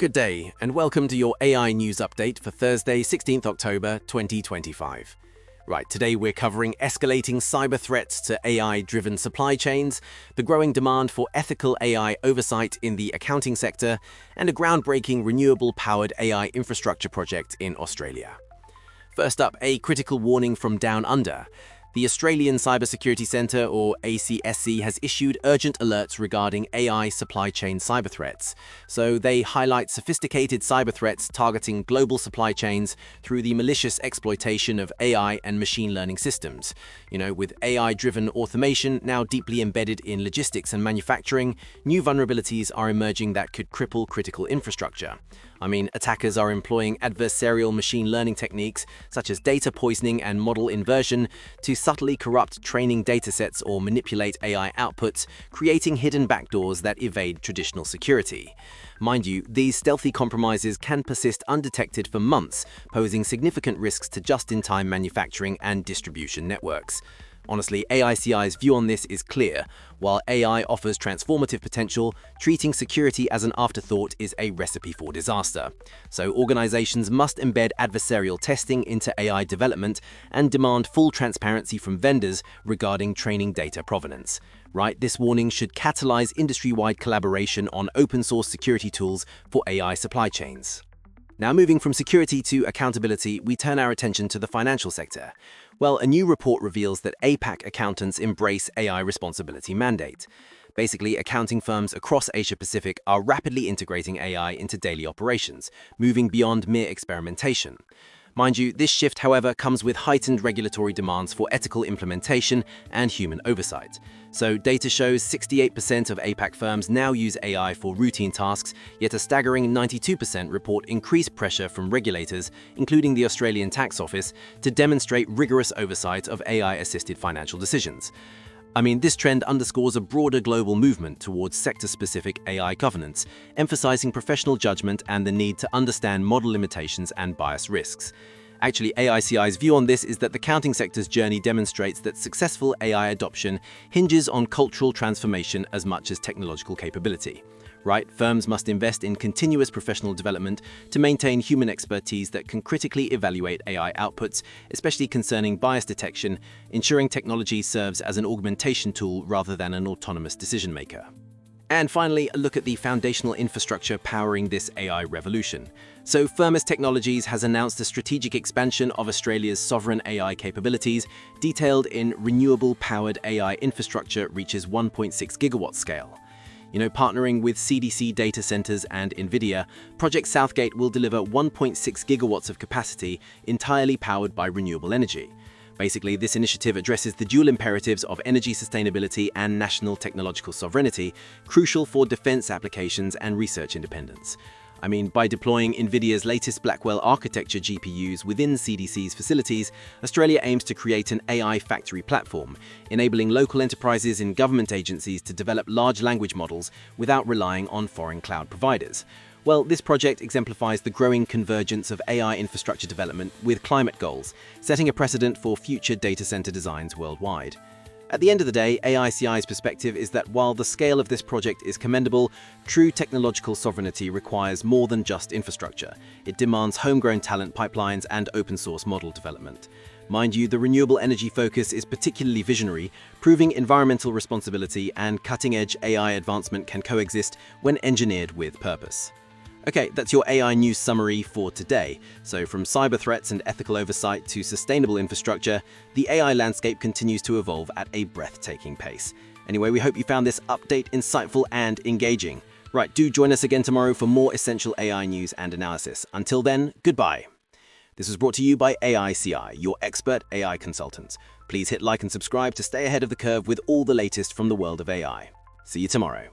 Good day, and welcome to your AI news update for Thursday, 16th October 2025. Right, today we're covering escalating cyber threats to AI-driven supply chains, the growing demand for ethical AI oversight in the accounting sector, and a groundbreaking renewable-powered AI infrastructure project in Australia. First up, a critical warning from Down Under. The Australian Cybersecurity Centre, or ACSC, has issued urgent alerts regarding AI supply chain cyber threats. So they highlight sophisticated cyber threats targeting global supply chains through the malicious exploitation of AI and machine learning systems. With AI-driven automation now deeply embedded in logistics and manufacturing, new vulnerabilities are emerging that could cripple critical infrastructure. Attackers are employing adversarial machine learning techniques such as data poisoning and model inversion to subtly corrupt training datasets or manipulate AI outputs, creating hidden backdoors that evade traditional security. Mind you, these stealthy compromises can persist undetected for months, posing significant risks to just-in-time manufacturing and distribution networks. Honestly, AICI's view on this is clear. While AI offers transformative potential, treating security as an afterthought is a recipe for disaster. So organizations must embed adversarial testing into AI development and demand full transparency from vendors regarding training data provenance. This warning should catalyze industry-wide collaboration on open-source security tools for AI supply chains. Now, moving from security to accountability, we turn our attention to the financial sector. Well, a new report reveals that APAC accountants embrace AI responsibility mandate. Basically, accounting firms across Asia-Pacific are rapidly integrating AI into daily operations, moving beyond mere experimentation. Mind you, this shift, however, comes with heightened regulatory demands for ethical implementation and human oversight. So, data shows 68% of APAC firms now use AI for routine tasks, yet a staggering 92% report increased pressure from regulators, including the Australian Tax Office, to demonstrate rigorous oversight of AI-assisted financial decisions. This trend underscores a broader global movement towards sector-specific AI governance, emphasizing professional judgment and the need to understand model limitations and bias risks. Actually, AICI's view on this is that the accounting sector's journey demonstrates that successful AI adoption hinges on cultural transformation as much as technological capability. Firms must invest in continuous professional development to maintain human expertise that can critically evaluate AI outputs, especially concerning bias detection, ensuring technology serves as an augmentation tool rather than an autonomous decision maker. And finally, a look at the foundational infrastructure powering this AI revolution. So Firmus Technologies has announced a strategic expansion of Australia's sovereign AI capabilities, detailed in renewable-powered AI infrastructure reaches 1.6 gigawatt scale. Partnering with CDC data centers and NVIDIA, Project Southgate will deliver 1.6 gigawatts of capacity entirely powered by renewable energy. Basically, this initiative addresses the dual imperatives of energy sustainability and national technological sovereignty, crucial for defense applications and research independence. By deploying NVIDIA's latest Blackwell architecture GPUs within CDC's facilities, Australia aims to create an AI factory platform, enabling local enterprises and government agencies to develop large language models without relying on foreign cloud providers. Well, this project exemplifies the growing convergence of AI infrastructure development with climate goals, setting a precedent for future data center designs worldwide. At the end of the day, AICI's perspective is that while the scale of this project is commendable, true technological sovereignty requires more than just infrastructure. It demands homegrown talent pipelines and open-source model development. Mind you, the renewable energy focus is particularly visionary, proving environmental responsibility and cutting-edge AI advancement can coexist when engineered with purpose. Okay, that's your AI news summary for today. So from cyber threats and ethical oversight to sustainable infrastructure, the AI landscape continues to evolve at a breathtaking pace. Anyway, we hope you found this update insightful and engaging. Do join us again tomorrow for more essential AI news and analysis. Until then, goodbye. This was brought to you by AICI, your expert AI consultants. Please hit like and subscribe to stay ahead of the curve with all the latest from the world of AI. See you tomorrow.